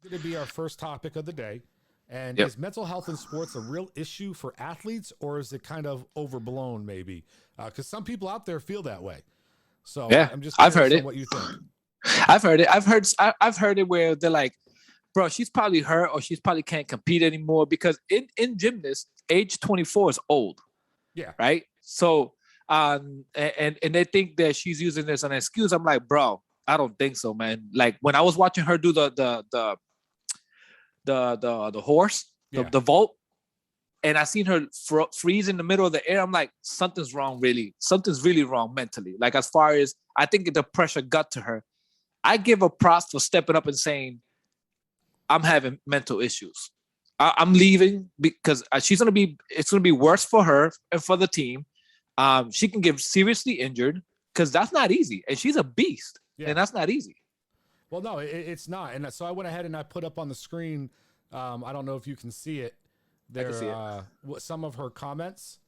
going to be our first topic of the day. And Yep. is mental health in sports a real issue for athletes, or is it kind of overblown, maybe? Because some people out there feel that way. So Yeah, I'm just I've curious heard on it. what you think. I've heard it. I've heard it where they're like, bro, she's probably hurt or she's probably can't compete anymore because in gymnasts, age 24 is old, Yeah. right? So and they think that she's using this as an excuse. I'm like, bro, I don't think so, man. Like when I was watching her do the horse, Yeah. the vault, and I seen her freeze in the middle of the air. I'm like, something's wrong, really. Something's really wrong mentally. Like as far as I think the pressure got to her. I give her props for stepping up and saying, I'm having mental issues. I'm leaving because it's going to be worse for her and for the team. She can get seriously injured because that's not easy. And she's a beast. Yeah. And that's not easy. Well, no, it's not. And so I went ahead and I put up on the screen. I don't know if you can see it. There, see it. Some of her comments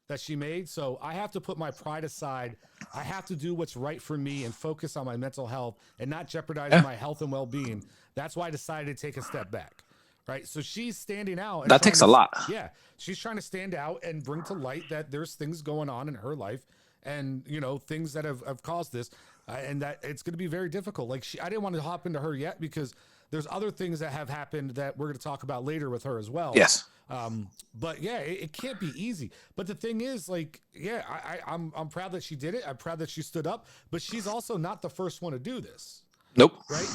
that she made. So I have to put my pride aside. I have to do what's right for me and focus on my mental health and not jeopardize my health and well-being. That's why I decided to take a step back. Right. So she's standing out. And that takes a lot. Yeah. She's trying to stand out and bring to light that there's things going on in her life and, things that have caused this and that it's going to be very difficult. Like I didn't want to hop into her yet because there's other things that have happened that we're going to talk about later with her as well. Yes. But yeah, it can't be easy. But the thing is, like, yeah, I'm proud that she did it. I'm proud that she stood up. But she's also not the first one to do this. Nope. Right?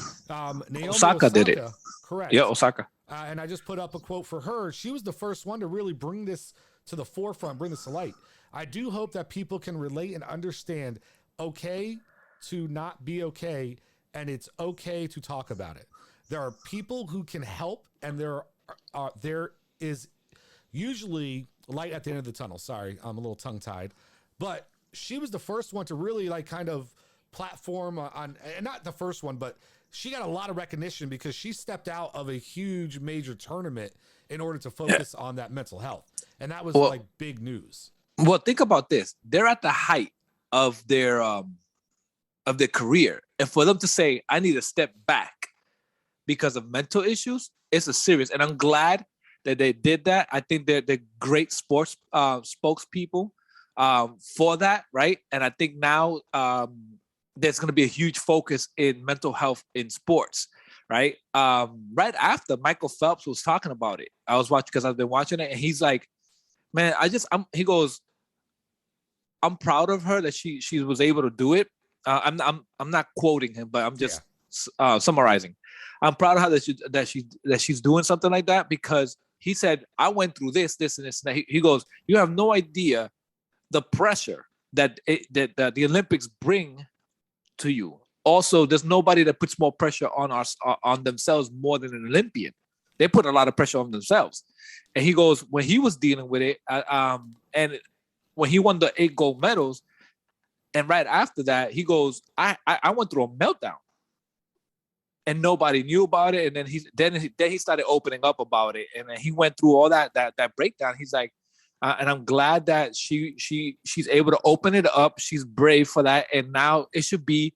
Naomi Osaka did it. Correct. Yeah, Osaka. And I just put up a quote for her. She was the first one to really bring this to the forefront, bring this to light. I do hope that people can relate and understand okay to not be okay, and it's okay to talk about it. There are people who can help, and there is usually light at the end of the tunnel. Sorry, I'm a little tongue-tied. But she was the first one to really kind of platform on, and not the first one, but she got a lot of recognition because she stepped out of a huge major tournament in order to focus on that mental health. And that was big news. Well, think about this. They're at the height of their career. And for them to say, I need to step back because of mental issues, it's a serious. And I'm glad that they did that. I think they're great sports spokespeople for that, right? And I think now there's going to be a huge focus in mental health in sports, right? Right after Michael Phelps was talking about it, I was watching because I've been watching it, and he's like, "Man, he goes, I'm proud of her that she was able to do it." I'm not quoting him, but I'm just summarizing. I'm proud of her that she's doing something like that because he said, I went through this, and this. And he goes, you have no idea the pressure that the Olympics bring to you. Also, there's nobody that puts more pressure on themselves more than an Olympian. They put a lot of pressure on themselves. And he goes, when he was dealing with it, and when he won the 8 gold medals, and right after that, he goes, I went through a meltdown. And nobody knew about it. And then he started opening up about it. And then he went through all that breakdown. He's like, and I'm glad that she's able to open it up. She's brave for that. And now it should be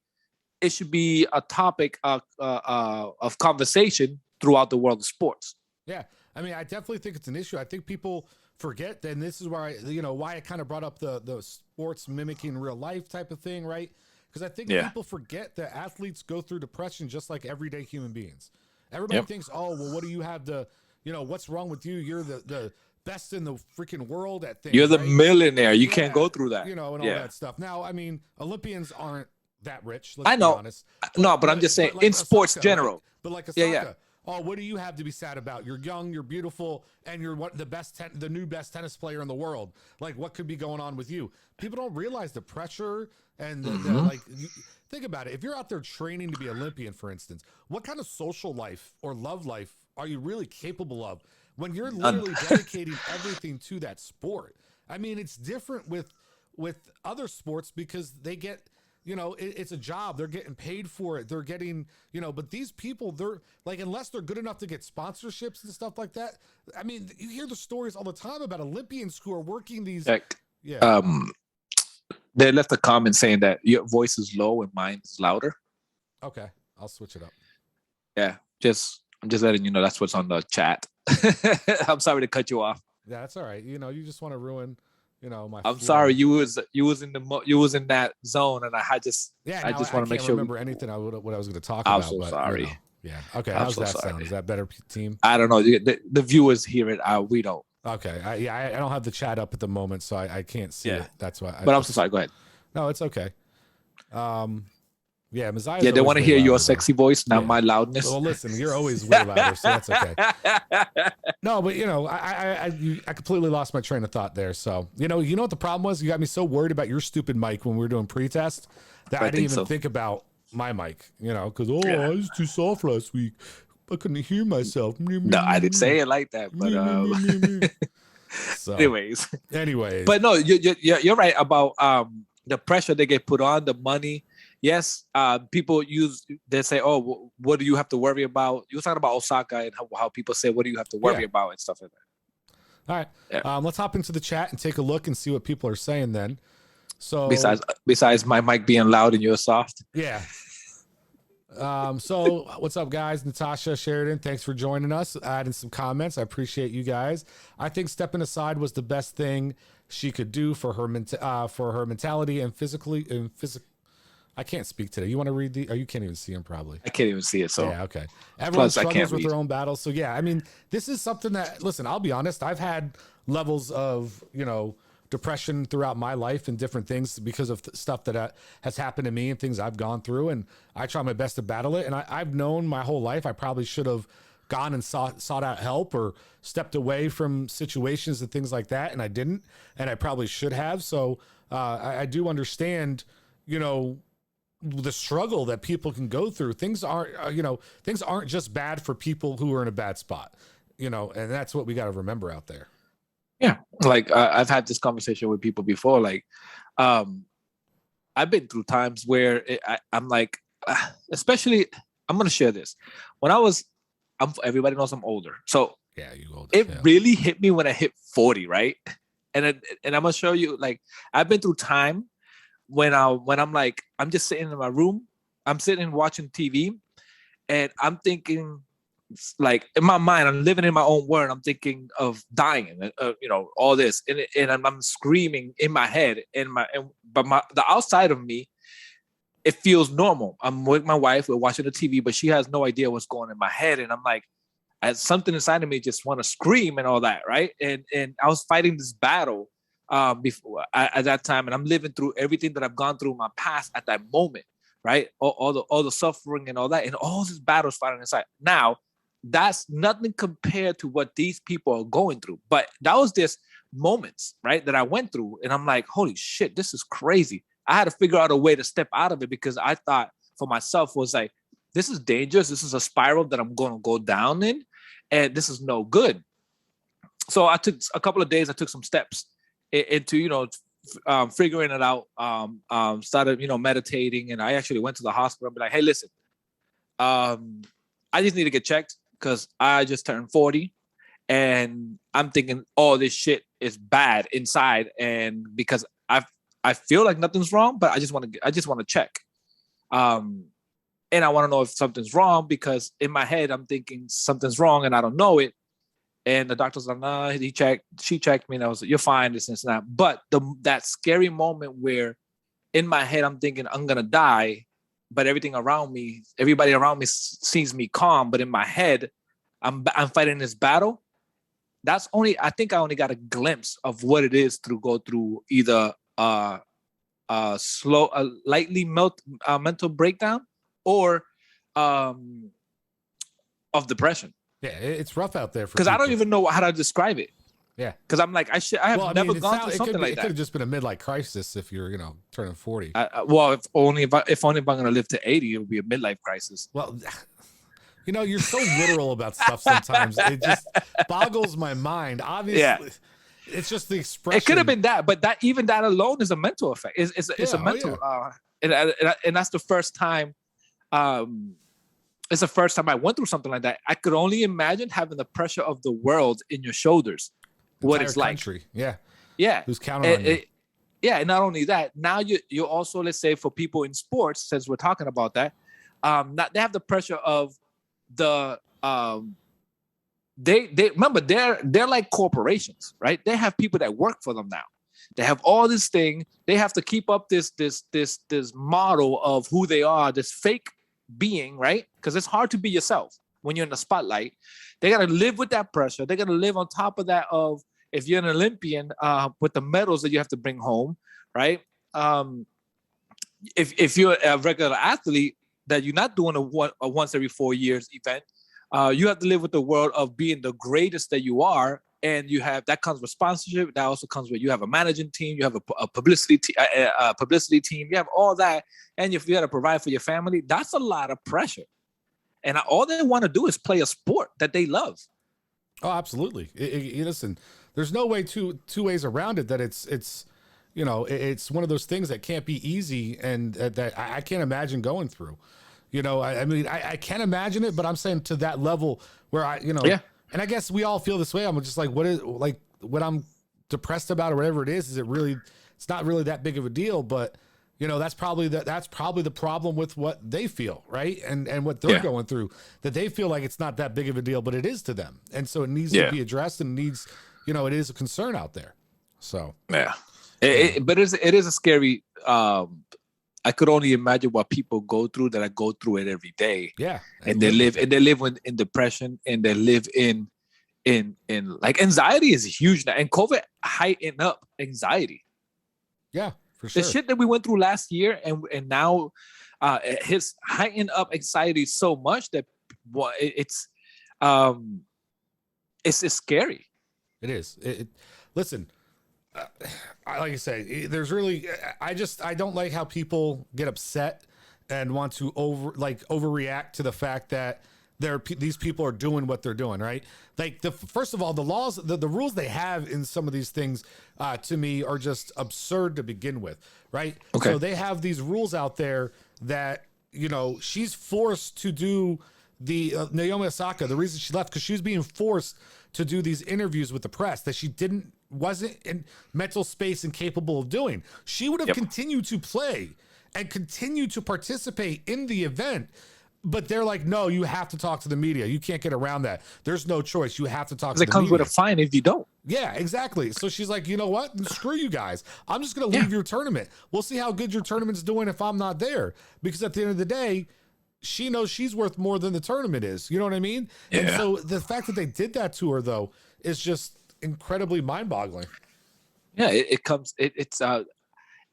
a topic of conversation throughout the world of sports. Yeah. I mean, I definitely think it's an issue. I think people forget that, and this is where why I kind of brought up the sports mimicking real life type of thing, right? Because I think people forget that athletes go through depression just like everyday human beings. Everybody thinks, oh, well, what do you have to, what's wrong with you? You're the best in the freaking world at things. You're the millionaire. You can't go through that. And all that stuff. Now, I mean, Olympians aren't that rich. I know. Be honest. But I'm just saying, in sports general. Right? But like Osaka, oh, what do you have to be sad about? You're young, you're beautiful, and you're the new best tennis player in the world. Like, what could be going on with you? People don't realize the pressure and think about it. If you're out there training to be Olympian, for instance, what kind of social life or love life are you really capable of when you're literally dedicating everything to that sport? I mean, it's different with other sports because they get, it's a job. They're getting paid for it. They're getting, but these people, they're like, unless they're good enough to get sponsorships and stuff like that. I mean, you hear the stories all the time about Olympians who are working these. They left a comment saying that your voice is low and mine is louder. Okay. I'll switch it up. Yeah. Just I'm just letting you know that's what's on the chat. I'm sorry to cut you off. Yeah, that's all right. You know, you just want to ruin, my. I'm flow. sorry you was in you was in that zone, and I just I just I want to make can't sure. remember anything what I was going to talk I'm about. so but, sorry. Yeah. Okay. I'm How's so that sound? sorry. Is that better, team? I don't know. The viewers hear it. We don't. Okay. I don't have the chat up at the moment, so I can't see it. That's why. But I'm so sorry. Go ahead. No, it's okay. Yeah, Maziah's Yeah, they want to hear your louder, sexy voice, not Yeah. my loudness. Well, listen, you're always way louder, so that's okay. No, but I completely lost my train of thought there. So you know what the problem was? You got me so worried about your stupid mic when we were doing pre-test that I didn't even think about my mic. Because I was too soft last week. I couldn't hear myself. No, I didn't say it like that. But so, anyways, but no, you're right about the pressure they get put on, the money. Yes, people they say, oh, what do you have to worry about? You were talking about Osaka and how people say, what do you have to worry about and stuff like that. All right. Yeah. Let's hop into the chat and take a look and see what people are saying then. So besides my mic being loud and you're soft. Yeah. So what's up, guys? Natasha Sheridan, thanks for joining us, adding some comments. I appreciate you guys. I think stepping aside was the best thing she could do for her mentality and physically. I can't speak today. You want to read you can't even see him probably. I can't even see it. So yeah, okay. Everyone struggles with their own battles. So yeah, I mean, this is something that, listen, I'll be honest, I've had levels of, depression throughout my life and different things because of stuff that has happened to me and things I've gone through. And I try my best to battle it. And I've known my whole life, I probably should have gone and sought out help or stepped away from situations and things like that. And I didn't, and I probably should have. So I do understand, the struggle that people can go through. Things aren't just bad for people who are in a bad spot, and that's what we got to remember out there. Yeah. Like I've had this conversation with people before. Like, I've been through times where I'm like, especially, I'm going to share this. When everybody knows I'm older. So yeah, you older. It really hit me when I hit 40. Right. And I'm going to show you, like, I've been through time when I'm like, I'm just sitting in my room, I'm sitting watching TV, and I'm thinking, like, in my mind, I'm living in my own world. I'm thinking of dying, all this, and I'm screaming in my head, but the outside of me, it feels normal. I'm with my wife, we're watching the TV, but she has no idea what's going on in my head, and I'm like, something inside of me just want to scream and all that, right? And I was fighting this battle before at that time, and I'm living through everything that I've gone through in my past at that moment, right? All the suffering and all that, and all these battles fighting inside. Now, that's nothing compared to what these people are going through, but that was just moments, right, that I went through, and I'm like, holy shit, this is crazy. I had to figure out a way to step out of it because I thought for myself was like, this is dangerous. This is a spiral that I'm going to go down in, and this is no good. So I took a couple of days. I took some steps into, figuring it out. Started, meditating, and I actually went to the hospital and be like, hey, listen, I just need to get checked because I just turned 40, and I'm thinking, oh, this shit is bad inside, and because I feel like nothing's wrong, but I just want to check. And I want to know if something's wrong because in my head, I'm thinking something's wrong and I don't know it. And the doctor's like, nah, she checked me, and I was like, you're fine, this and that. But that scary moment where in my head, I'm thinking I'm going to die, but everybody around me sees me calm. But in my head, I'm fighting this battle. I think I only got a glimpse of what it is to go through either lightly mental breakdown or of depression. Yeah, it's rough out there because I don't even know how to describe it. Yeah, because I'm like, I have never gone through something like that. It could have just been a midlife crisis if you're, turning 40. Well, if only if I'm going to live to 80, it would be a midlife crisis. Well, you're so literal about stuff sometimes. It just boggles my mind. Obviously, yeah. It's just the expression. It could have been that, but even that alone is a mental effect. It's a mental, and that's the first time. It's the first time I went through something like that. I could only imagine having the pressure of the world in your shoulders. What it's like. Yeah. Who's counting on you? Yeah, and not only that, now you also, let's say, for people in sports, since we're talking about that, they have the pressure of the um, they remember they're like corporations, right? They have people that work for them now. They have all this thing. They have to keep up this model of who they are, this fake being, right? Because it's hard to be yourself when you're in the spotlight. They gotta live with that pressure. They gotta live on top of that. Of if you're an Olympian, with the medals that you have to bring home, right? If you're a regular athlete, that you're not doing a once every 4 years event, you have to live with the world of being the greatest that you are, and you have that comes with sponsorship. That also comes with you have a managing team, you have a publicity team, you have all that, and if you got to provide for your family, that's a lot of pressure. And all they want to do is play a sport that they love. Oh, absolutely. Listen, there's no way two ways around it. That it's you know, it's one of those things that can't be easy, and that I can't imagine going through. You know, I mean, I can't imagine it, but I'm saying to that level where Yeah. And I guess we all feel this way. I'm just like, what I'm depressed about or whatever it is it really, it's not really that big of a deal, but you know, that's probably the problem with what they feel, right? And what they're going through, that they feel like it's not that big of a deal, but it is to them. And so it needs to be addressed, and needs, you know, it is a concern out there. So, yeah. But it is a scary, I could only imagine what people go through that I go through it every day. Yeah. And they live in depression, and they live in like anxiety is huge now. And COVID heightened up anxiety. Yeah, for sure. The shit that we went through last year and now his heightened up anxiety so much that it's scary. It is. Listen, like I say, there's really, I don't like how people get upset and want to overreact to the fact that these people are doing what they're doing, right? Like first of all, the laws, the rules they have in some of these things, to me are just absurd to begin with, right? Okay. So they have these rules out there that, you know, she's forced to do the Naomi Osaka. The reason she left, because she was being forced to do these interviews with the press that she wasn't in mental space and capable of doing. She would have continued to play and continue to participate in the event, but they're like, no, you have to talk to the media. You can't get around that. There's no choice. You have to talk to the media. It comes with a fine if you don't. Yeah, exactly. So she's like, you know what? Screw you guys. I'm just going to leave your tournament. We'll see how good your tournament's doing if I'm not there. Because at the end of the day, she knows she's worth more than the tournament is. You know what I mean? Yeah. And so the fact that they did that to her, though, is just incredibly mind-boggling. Yeah, it's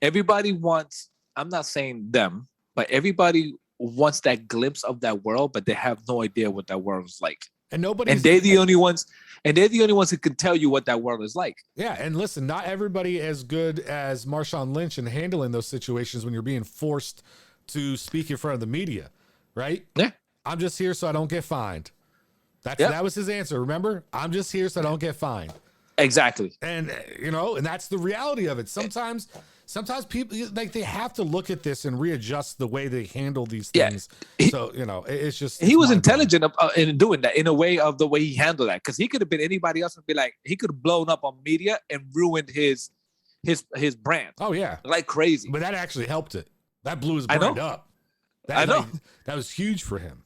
everybody wants, I'm not saying them, but everybody wants that glimpse of that world, but they have no idea what that world is like. And they're the only ones who can tell you what that world is like. Yeah, and listen, not everybody as good as Marshawn Lynch in handling those situations when you're being forced to speak in front of the media, right? Yeah. I'm just here so I don't get fined. That was his answer. Remember? I'm just here so I don't get fined. Exactly. And you know, and that's the reality of it. Sometimes people, like, they have to look at this and readjust the way they handle these things. So, you know, it's just, he was intelligent in doing that, in a way of the way he handled that. Cause he could have been anybody else and be like, he could have blown up on media and ruined his brand. Oh yeah. Like crazy. But that actually helped it. That blew his brand up. That was huge for him.